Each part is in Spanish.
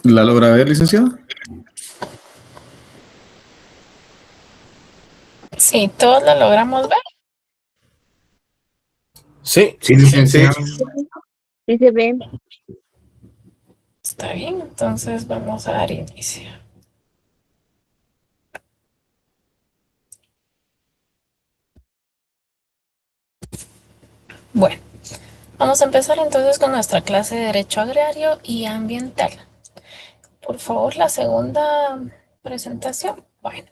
¿La logra ver, licenciado? Sí, todos lo logramos ver. Sí, Sí, sí. licenciado. Sí se ve. Está bien, entonces vamos a dar inicio. Bueno, vamos a empezar entonces con nuestra clase de Derecho Agrario y Ambiental. Por favor, la segunda presentación. Bueno,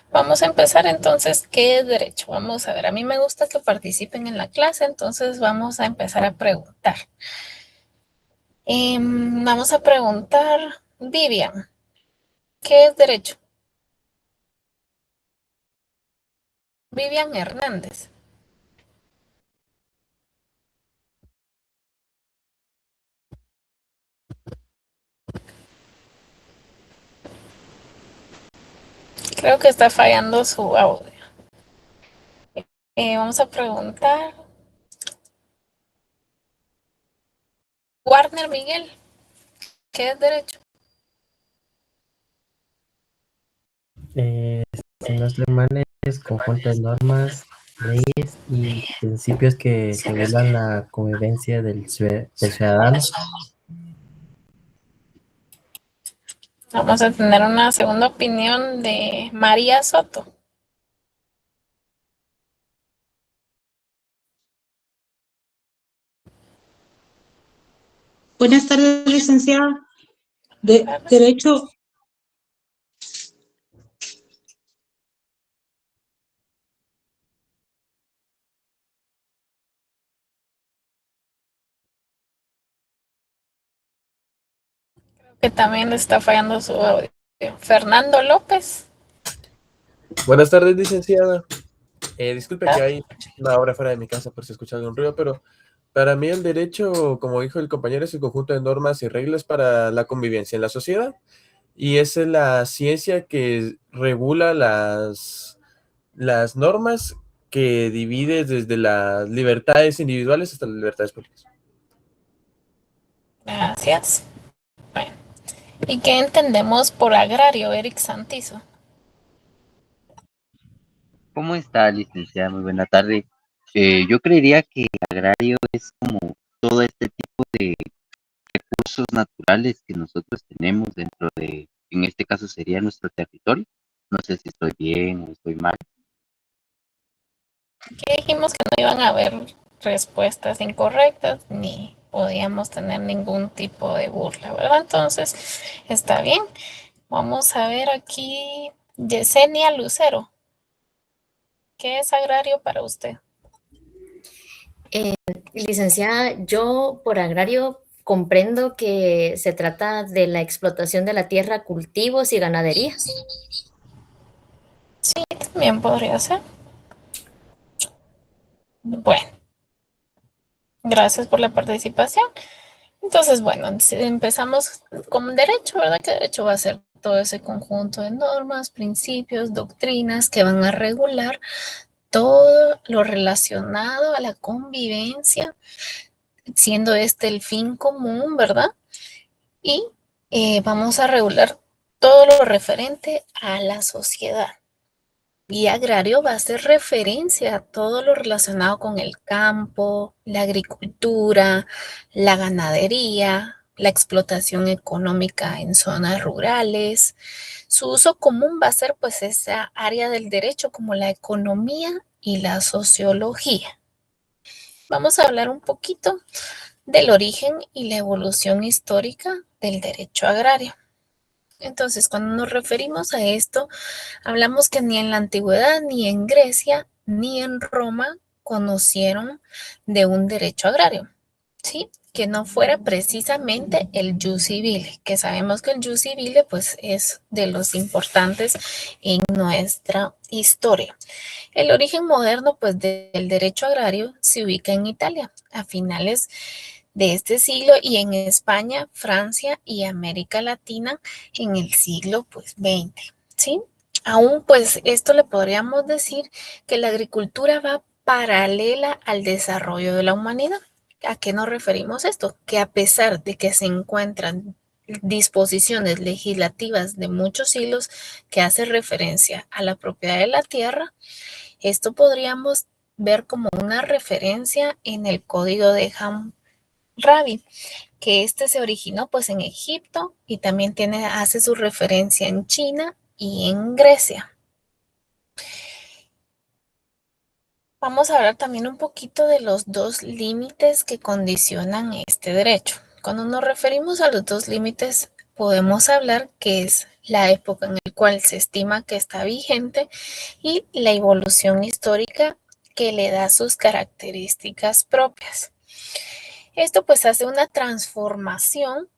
vamos a empezar entonces, ¿qué es derecho? Vamos a ver, a mí me gusta que participen en la clase, entonces vamos a empezar a preguntar. Vamos a preguntar, Vivian, ¿qué es derecho? Vivian Hernández. Creo que está fallando su audio. Vamos a preguntar, Warner Miguel, ¿qué es derecho? Si no estoy mal, es conjunto de normas, leyes y principios que regulan la convivencia del ciudadano. Vamos a tener una segunda opinión de María Soto. Buenas tardes, licenciada. ¿Verdad? Derecho, Que también le está fallando su audio. Fernando López. Buenas tardes, licenciada. Disculpe que hay una hora fuera de mi casa por si escucha algún ruido, pero para mí el derecho, como dijo el compañero, es el conjunto de normas y reglas para la convivencia en la sociedad. Y esa es la ciencia que regula las normas que divide desde las libertades individuales hasta las libertades públicas. Gracias. Bueno, ¿y qué entendemos por agrario, Eric Santizo? ¿Cómo está, licenciada? Muy buena tarde. Yo creería que agrario es como todo este tipo de recursos naturales que nosotros tenemos dentro de, en este caso sería nuestro territorio. No sé si estoy bien o estoy mal. Aquí dijimos que no iban a haber respuestas incorrectas ni podíamos tener ningún tipo de burla, ¿verdad? Entonces, está bien. Vamos a ver aquí, Yesenia Lucero. ¿Qué es agrario para usted? Licenciada, yo por agrario comprendo que se trata de la explotación de la tierra, cultivos y ganadería. Sí, también podría ser. Bueno, gracias por la participación. Entonces, bueno, empezamos con derecho, ¿verdad? Que derecho va a ser todo ese conjunto de normas, principios, doctrinas que van a regular todo lo relacionado a la convivencia, siendo este el fin común, ¿verdad? Y vamos a regular todo lo referente a la sociedad. Y agrario va a hacer referencia a todo lo relacionado con el campo, la agricultura, la ganadería, la explotación económica en zonas rurales. Su uso común va a ser pues esa área del derecho como la economía y la sociología. Vamos a hablar un poquito del origen y la evolución histórica del derecho agrario. Entonces, cuando nos referimos a esto, hablamos que ni en la antigüedad, ni en Grecia, ni en Roma conocieron de un derecho agrario, ¿sí? Que no fuera precisamente el jus civile, que sabemos que el jus civile pues es de los importantes en nuestra historia. El origen moderno pues del derecho agrario se ubica en Italia a finales de este siglo y en España, Francia y América Latina en el siglo pues 20, ¿sí? Aún pues esto le podríamos decir que la agricultura va paralela al desarrollo de la humanidad. ¿A qué nos referimos esto? Que a pesar de que se encuentran disposiciones legislativas de muchos siglos que hace referencia a la propiedad de la tierra. Esto podríamos ver como una referencia en el Código de Hammurabi, que este se originó pues en Egipto y también hace su referencia en China y en Grecia. Vamos a hablar también un poquito de los dos límites que condicionan este derecho. Cuando nos referimos a los dos límites, podemos hablar que es la época en la cual se estima que está vigente y la evolución histórica que le da sus características propias. Esto pues hace una transformación,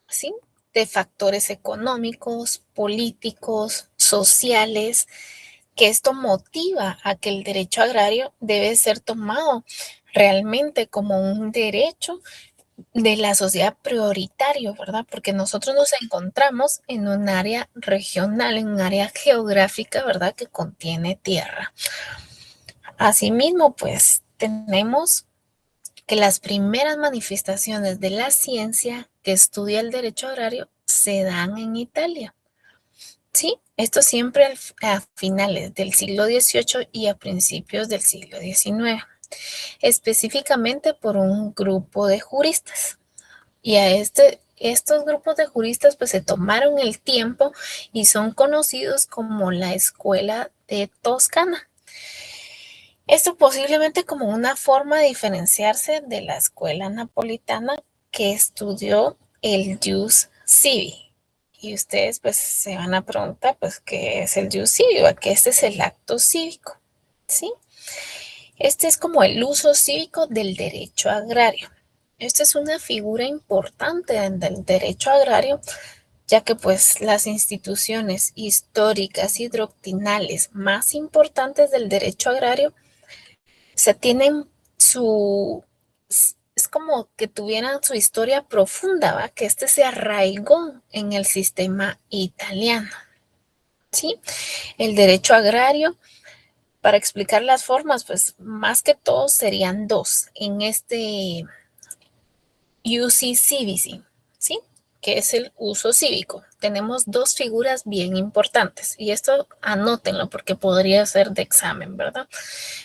¿sí?, de factores económicos, políticos, sociales, que esto motiva a que el derecho agrario debe ser tomado realmente como un derecho de la sociedad prioritario, ¿verdad? Porque nosotros nos encontramos en un área regional, en un área geográfica, ¿verdad?, que contiene tierra. Asimismo, pues tenemos que las primeras manifestaciones de la ciencia que estudia el derecho agrario se dan en Italia. Sí, esto siempre a finales del siglo XVIII y a principios del siglo XIX, específicamente por un grupo de juristas. Y a estos grupos de juristas pues se tomaron el tiempo y son conocidos como la Escuela de Toscana. Esto posiblemente como una forma de diferenciarse de la escuela napolitana que estudió el Jus Civi. Y ustedes pues se van a preguntar pues qué es el Jus Civi, o que este es el acto cívico, ¿sí? Este es como el uso cívico del derecho agrario. Esta es una figura importante del derecho agrario, ya que pues las instituciones históricas y doctrinales más importantes del derecho agrario se tienen es como que tuvieran su historia profunda, ¿va? Que este se arraigó en el sistema italiano, ¿sí? El derecho agrario, para explicar las formas, pues más que todo serían dos en este usi civici, ¿sí?, que es el uso cívico. Tenemos dos figuras bien importantes y esto anótenlo porque podría ser de examen, ¿verdad?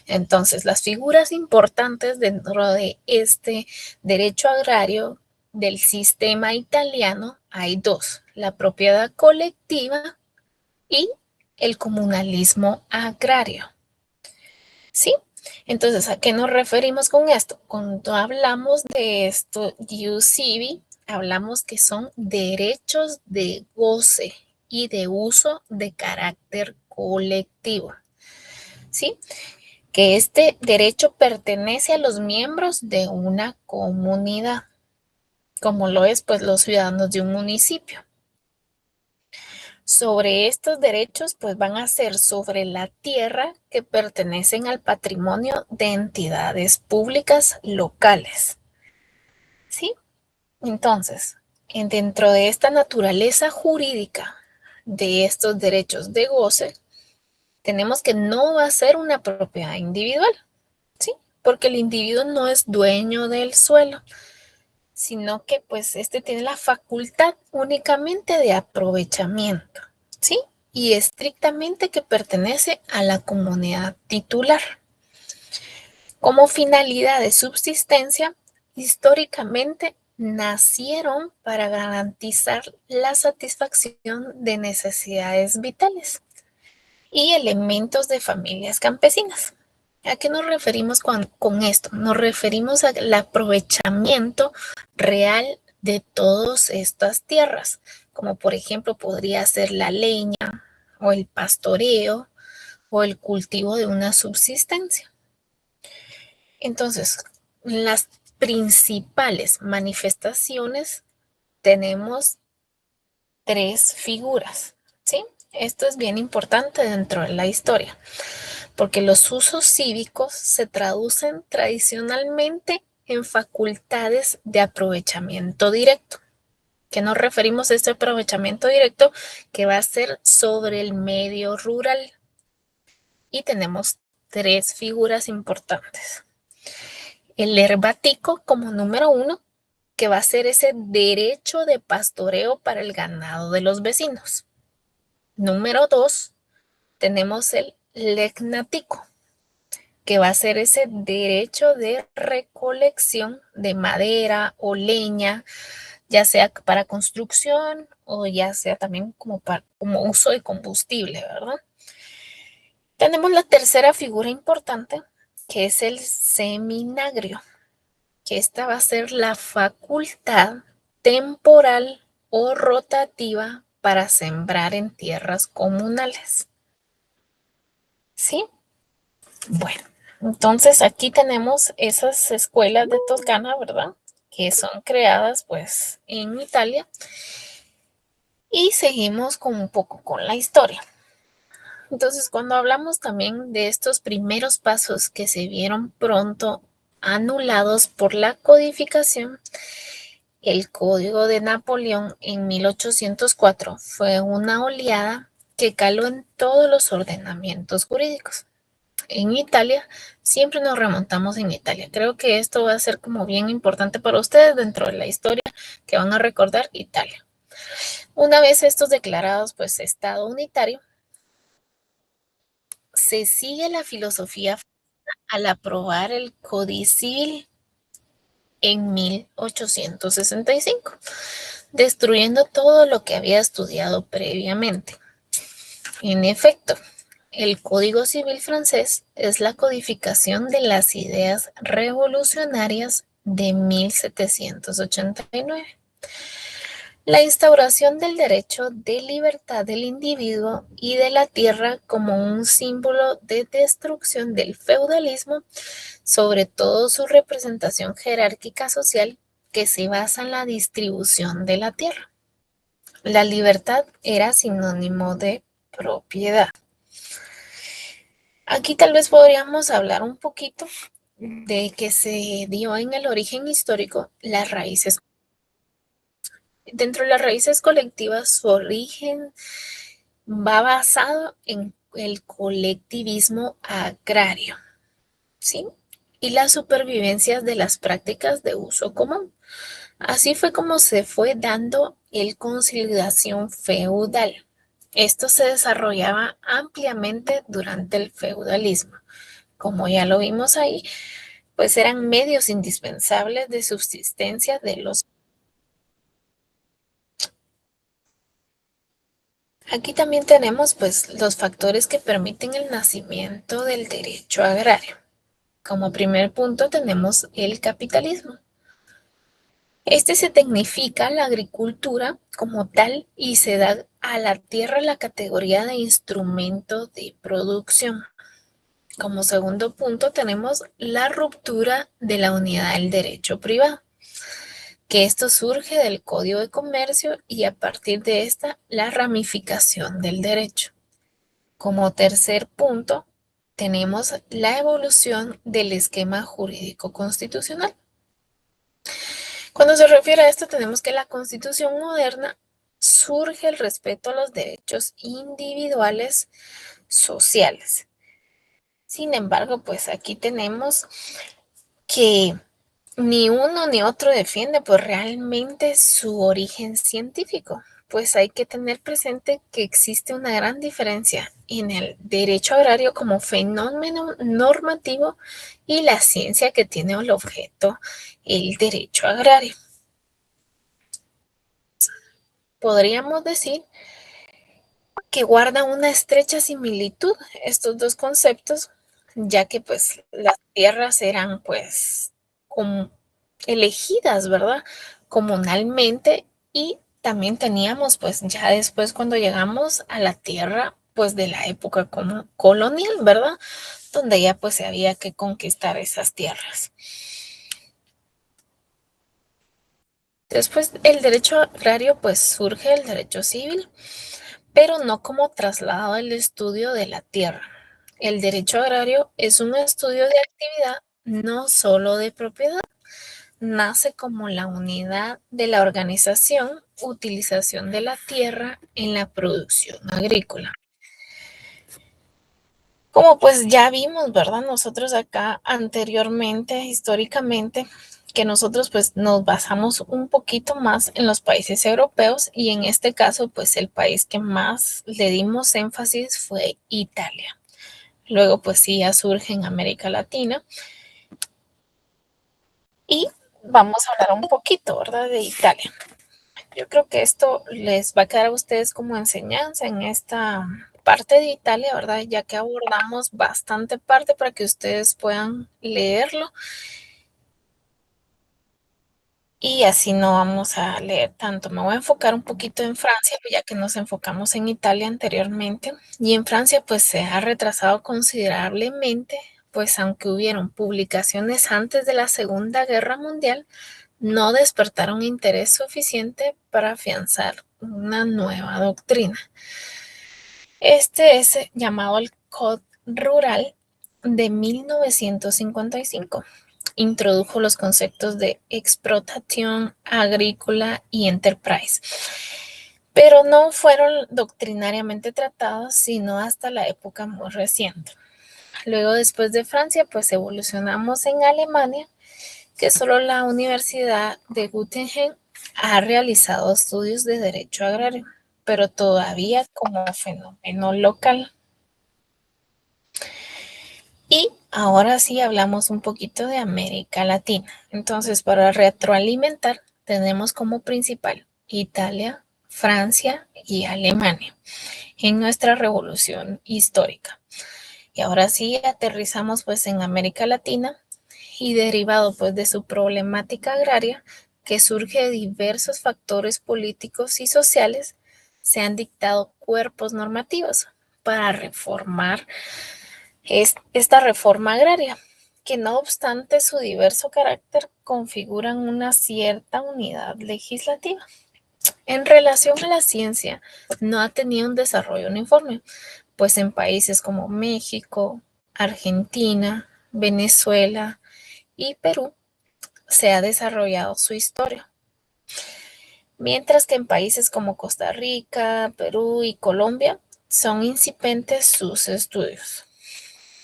Entonces, las figuras importantes dentro de este derecho agrario del sistema italiano hay dos: la propiedad colectiva y el comunalismo agrario. ¿Sí? Entonces, ¿a qué nos referimos con esto? Cuando hablamos de esto, ius civi, hablamos que son derechos de goce y de uso de carácter colectivo, ¿sí? Que este derecho pertenece a los miembros de una comunidad, como lo es pues los ciudadanos de un municipio. Sobre estos derechos pues van a ser sobre la tierra que pertenecen al patrimonio de entidades públicas locales. ¿Sí? Entonces, dentro de esta naturaleza jurídica de estos derechos de goce, tenemos que no va a ser una propiedad individual, ¿sí? Porque el individuo no es dueño del suelo, sino que pues este tiene la facultad únicamente de aprovechamiento, ¿sí? Y estrictamente que pertenece a la comunidad titular. Como finalidad de subsistencia, históricamente nacieron para garantizar la satisfacción de necesidades vitales y elementos de familias campesinas. ¿A qué nos referimos con esto? Nos referimos al aprovechamiento real de todas estas tierras, como por ejemplo podría ser la leña o el pastoreo o el cultivo de una subsistencia. Entonces, las principales manifestaciones tenemos tres figuras, ¿sí? Esto es bien importante dentro de la historia, porque los usos cívicos se traducen tradicionalmente en facultades de aprovechamiento directo. ¿Qué nos referimos a este aprovechamiento directo? Que va a ser sobre el medio rural. Y tenemos tres figuras importantes. El herbático como número 1, que va a ser ese derecho de pastoreo para el ganado de los vecinos. Número 2, tenemos el legnatico, que va a ser ese derecho de recolección de madera o leña, ya sea para construcción o ya sea también como uso de combustible, ¿verdad? Tenemos la tercera figura importante, que es el seminagrio, que esta va a ser la facultad temporal o rotativa para sembrar en tierras comunales. ¿Sí? Bueno, entonces aquí tenemos esas escuelas de Toscana, ¿verdad? Que son creadas pues en Italia. Y seguimos con un poco con la historia. Entonces, cuando hablamos también de estos primeros pasos que se vieron pronto anulados por la codificación, el Código de Napoleón en 1804 fue una oleada que caló en todos los ordenamientos jurídicos. En Italia, siempre nos remontamos en Italia. Creo que esto va a ser como bien importante para ustedes dentro de la historia que van a recordar Italia. Una vez estos declarados, pues, Estado unitario, se sigue la filosofía al aprobar el Código Civil en 1865, destruyendo todo lo que había estudiado previamente. En efecto, el Código Civil francés es la codificación de las ideas revolucionarias de 1789. La instauración del derecho de libertad del individuo y de la tierra como un símbolo de destrucción del feudalismo, sobre todo su representación jerárquica social que se basa en la distribución de la tierra. La libertad era sinónimo de propiedad. Aquí tal vez podríamos hablar un poquito de que se dio en el origen histórico las raíces. Dentro de las raíces colectivas, su origen va basado en el colectivismo agrario, ¿sí? Y las supervivencias de las prácticas de uso común. Así fue como se fue dando el consolidación feudal. Esto se desarrollaba ampliamente durante el feudalismo. Como ya lo vimos ahí, pues eran medios indispensables de subsistencia de los. Aquí también tenemos pues los factores que permiten el nacimiento del derecho agrario. Como primer punto tenemos el capitalismo. Este se tecnifica la agricultura como tal y se da a la tierra la categoría de instrumento de producción. Como segundo punto tenemos la ruptura de la unidad del derecho privado, que esto surge del Código de Comercio y a partir de esta la ramificación del derecho. Como tercer punto tenemos la evolución del esquema jurídico constitucional. Cuando se refiere a esto tenemos que la Constitución moderna surge el respeto a los derechos individuales sociales. Sin embargo, pues aquí tenemos que ni uno ni otro defiende pues realmente su origen científico, pues hay que tener presente que existe una gran diferencia en el derecho agrario como fenómeno normativo y la ciencia que tiene el objeto, el derecho agrario. Podríamos decir que guardan una estrecha similitud estos dos conceptos, ya que pues las tierras eran pues como elegidas, ¿verdad? Comunalmente y también teníamos pues ya después cuando llegamos a la tierra pues de la época colonial, ¿verdad? Donde ya pues se había que conquistar esas tierras. Después el derecho agrario pues surge el derecho civil, pero no como traslado del estudio de la tierra. El derecho agrario es un estudio de actividad, no solo de propiedad. Nace como la unidad de la organización, utilización de la tierra en la producción agrícola. Como pues ya vimos, ¿verdad? Nosotros acá anteriormente, históricamente, que nosotros pues nos basamos un poquito más en los países europeos y en este caso pues el país que más le dimos énfasis fue Italia. Luego pues sí ya surge en América Latina y vamos a hablar un poquito, ¿verdad? De Italia. Yo creo que esto les va a quedar a ustedes como enseñanza en esta parte de Italia, ¿verdad? Ya que abordamos bastante parte para que ustedes puedan leerlo. Y así no vamos a leer tanto. Me voy a enfocar un poquito en Francia, ya que nos enfocamos en Italia anteriormente. Y en Francia, pues se ha retrasado considerablemente, pues aunque hubieron publicaciones antes de la Segunda Guerra Mundial, no despertaron interés suficiente para afianzar una nueva doctrina. Este es llamado el Código Rural de 1955. Introdujo los conceptos de explotación agrícola y enterprise, pero no fueron doctrinariamente tratados sino hasta la época muy reciente. Luego, después de Francia, pues evolucionamos en Alemania, que solo la Universidad de Göttingen ha realizado estudios de derecho agrario, pero todavía como fenómeno local. Y ahora sí hablamos un poquito de América Latina. Entonces, para retroalimentar, tenemos como principal Italia, Francia y Alemania en nuestra revolución histórica. Y ahora sí aterrizamos pues en América Latina y derivado pues de su problemática agraria que surge de diversos factores políticos y sociales, se han dictado cuerpos normativos para reformar esta reforma agraria, que no obstante su diverso carácter configuran una cierta unidad legislativa. En relación a la ciencia, no ha tenido un desarrollo uniforme, pues en países como México, Argentina, Venezuela y Perú se ha desarrollado su historia, mientras que en países como Costa Rica, Perú y Colombia son incipientes sus estudios.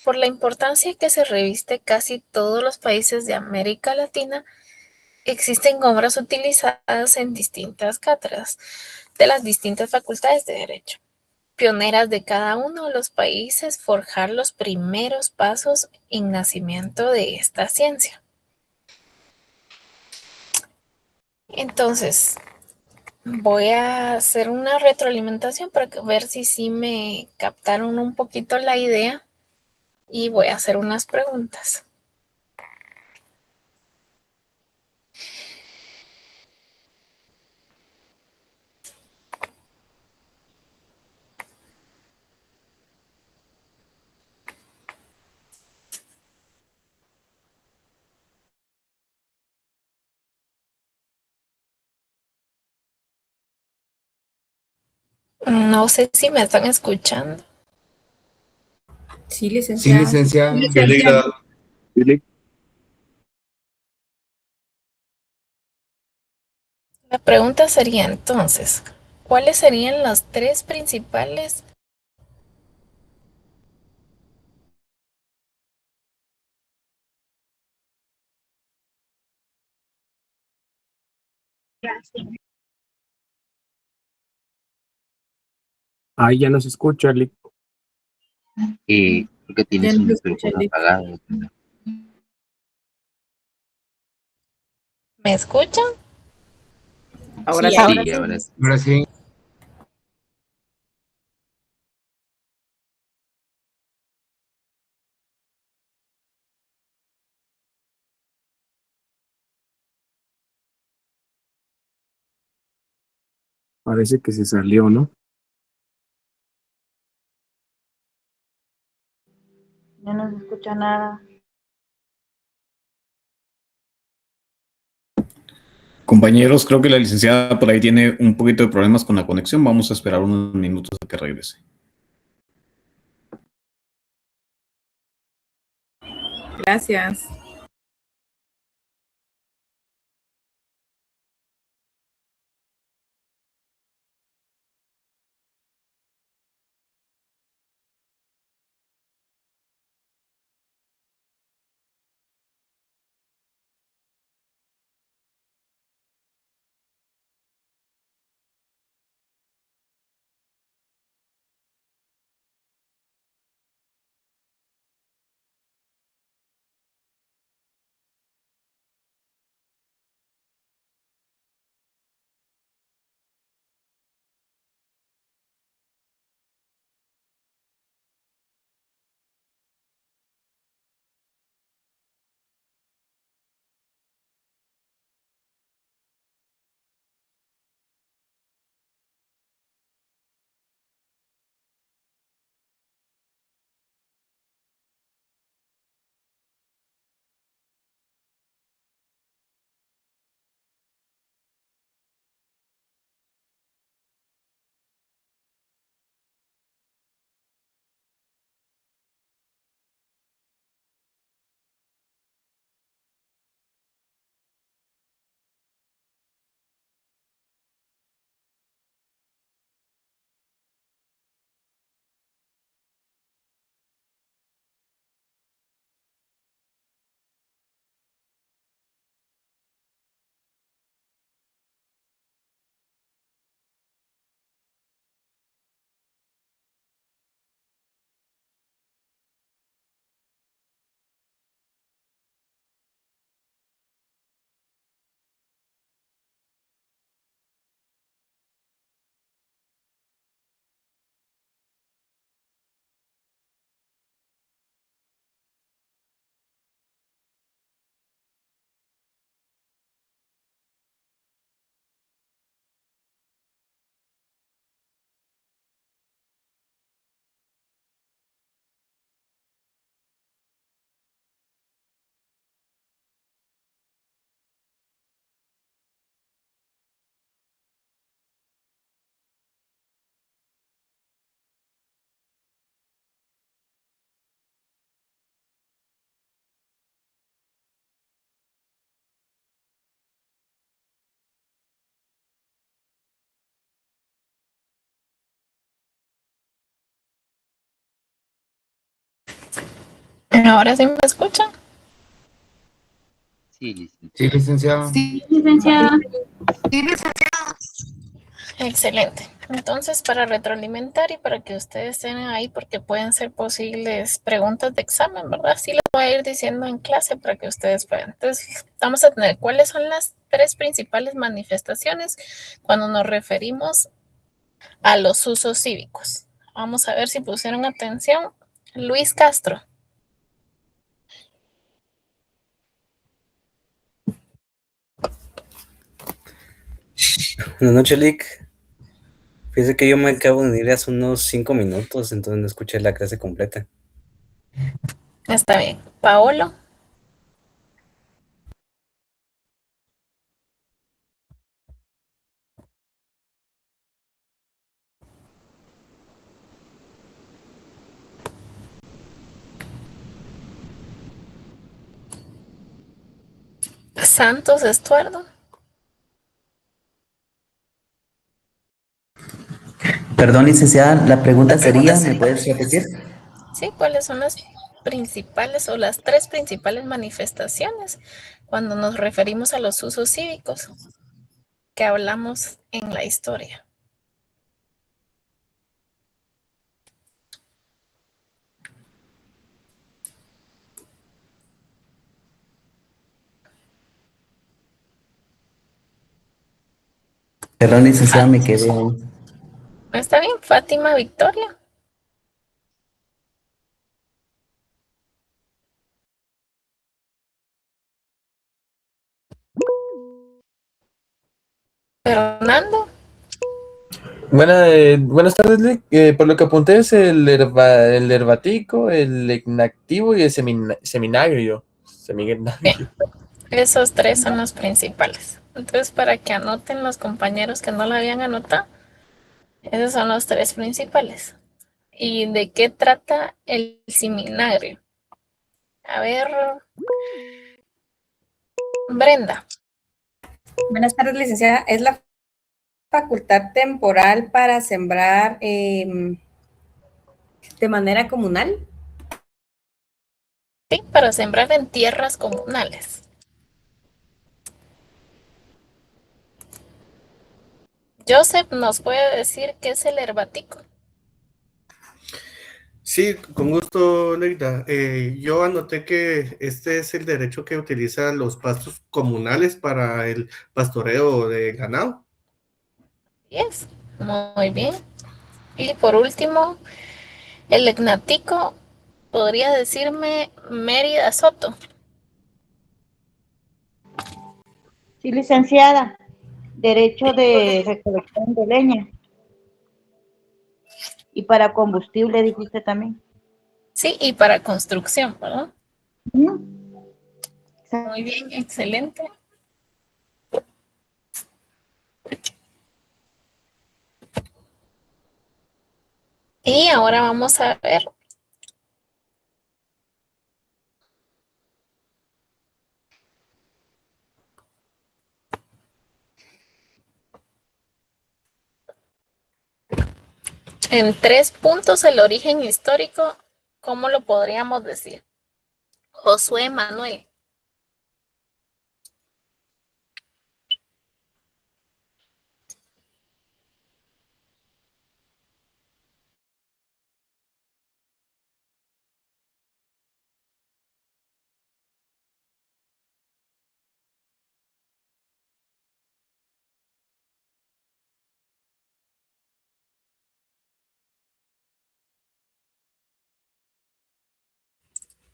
Por la importancia que se reviste casi todos los países de América Latina, existen obras utilizadas en distintas cátedras de las distintas facultades de Derecho, pioneras de cada uno de los países, forjar los primeros pasos en nacimiento de esta ciencia. Entonces, voy a hacer una retroalimentación para ver si sí me captaron un poquito la idea y voy a hacer unas preguntas. No sé si me están escuchando. Sí, Sí, licenciada. licenciada. La pregunta sería entonces, ¿cuáles serían las tres principales? Ahí ya nos escucha, Lick. Creo que Ya tienes no un se escucha micrófono el apagado. ¿Me escuchan? Ahora Sí, sí. ahora sí. Ahora sí. Parece que se salió, ¿no? Ya no se escucha nada. Compañeros, creo que la licenciada por ahí tiene un poquito de problemas con la conexión. Vamos a esperar unos minutos a que regrese. Gracias. Ahora sí me escuchan. Sí, licenciada. Sí, licenciado. Sí, licenciada. Excelente. Entonces, para retroalimentar y para que ustedes tengan ahí, porque pueden ser posibles preguntas de examen, ¿verdad? Sí les voy a ir diciendo en clase para que ustedes puedan. Entonces, vamos a tener cuáles son las 3 principales manifestaciones cuando nos referimos a los usos cívicos. Vamos a ver si pusieron atención. Luis Castro. Buenas noches, Lick. Fíjese que yo me acabo de unir hace unos 5 minutos, entonces no escuché la clase completa. Está bien. Paolo. Santos Estuardo. Perdón, licenciada, la pregunta sería, ¿me puedes repetir? Sí, ¿cuáles son las principales o las 3 principales manifestaciones cuando nos referimos a los usos cívicos que hablamos en la historia? Perdón, licenciada, me quedé aún. Está bien, Fátima Victoria. Fernando. Buenas tardes, Lick. Por lo que apunté es el herbático, el ignactivo y el seminagrio. Seminagrio. Esos 3 son los principales. Entonces, para que anoten los compañeros que no lo habían anotado, esos son los 3 principales. ¿Y de qué trata el seminagrio? A ver, Brenda. Buenas tardes, licenciada. Es la facultad temporal para sembrar de manera comunal. Sí, para sembrar en tierras comunales. Joseph nos puede decir qué es el herbático. Sí, con gusto, Leida. Yo anoté que este es el derecho que utilizan los pastos comunales para el pastoreo de ganado. Yes, muy bien. Y por último, el ignático, ¿podría decirme Mérida Soto? Sí, licenciada. Derecho de recolección de leña. Y para combustible, dijiste también. Sí, y para construcción, ¿verdad? Exacto. Muy bien, excelente. Y ahora vamos a ver en 3 puntos el origen histórico, ¿cómo lo podríamos decir? Josué Manuel.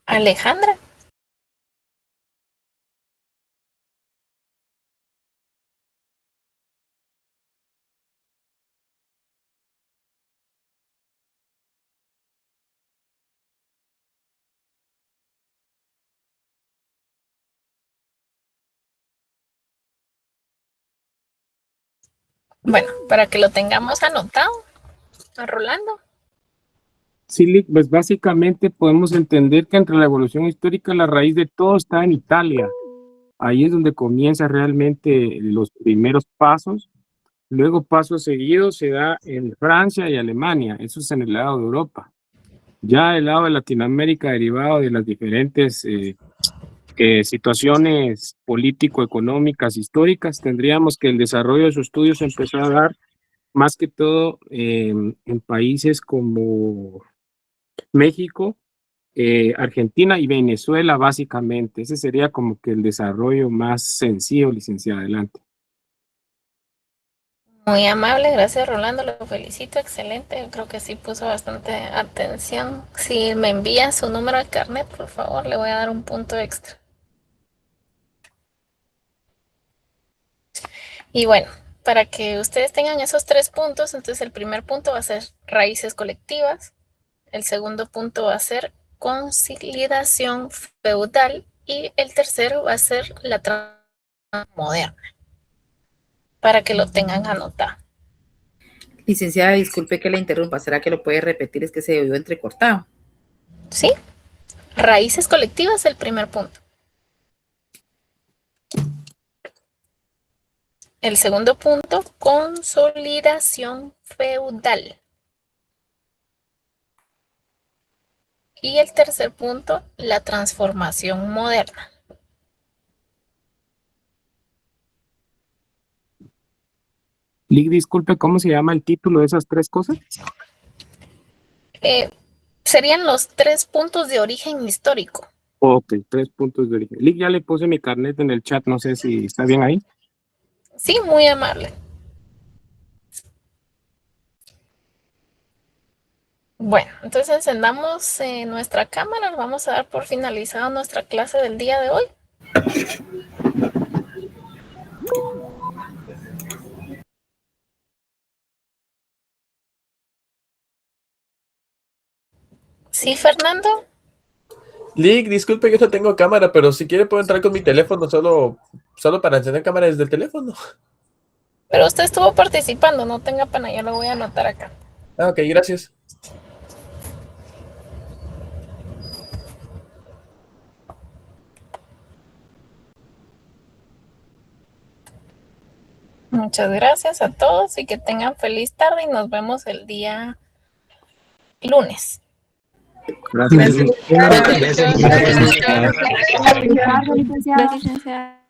Alejandra. Bueno, para que lo tengamos anotado, a Rolando. Sí, Lick, pues básicamente podemos entender que entre la evolución histórica la raíz de todo está en Italia. Ahí es donde comienza realmente los primeros pasos. Luego, paso seguido, se da en Francia y Alemania. Eso es en el lado de Europa. Ya del lado de Latinoamérica, derivado de las diferentes situaciones político-económicas históricas, tendríamos que el desarrollo de sus estudios empezó a dar más que todo en países como México, Argentina y Venezuela, básicamente. Ese sería como que el desarrollo más sencillo, licenciada. Adelante. Muy amable, gracias Rolando, lo felicito, excelente. Yo creo que sí puso bastante atención. Si me envía su número de carnet, por favor, le voy a dar un punto extra. Y bueno, para que ustedes tengan esos 3 puntos, entonces el primer punto va a ser raíces colectivas, el segundo punto va a ser consolidación feudal y el tercero va a ser la transformación moderna, para que lo tengan anotado. Licenciada, disculpe que le interrumpa, ¿será que lo puede repetir? Es que se oyó entrecortado. ¿Sí? Raíces colectivas, el primer punto. El segundo punto, consolidación feudal. Y el tercer punto, la transformación moderna. Lick, disculpe, ¿cómo se llama el título de esas 3 cosas? Serían los 3 puntos de origen histórico. Ok, 3 puntos de origen. Lick, ya le puse mi carnet en el chat, no sé si está bien ahí. Sí, muy amable. Bueno, entonces encendamos nuestra cámara, vamos a dar por finalizada nuestra clase del día de hoy. ¿Sí, Fernando? Lick, disculpe, yo no tengo cámara, pero si quiere puedo entrar con mi teléfono solo para encender cámara desde el teléfono. Pero usted estuvo participando, no tenga pena, yo lo voy a anotar acá. Ah, ok, gracias. Muchas gracias a todos y que tengan feliz tarde y nos vemos el día lunes. Gracias. Gracias, licenciada.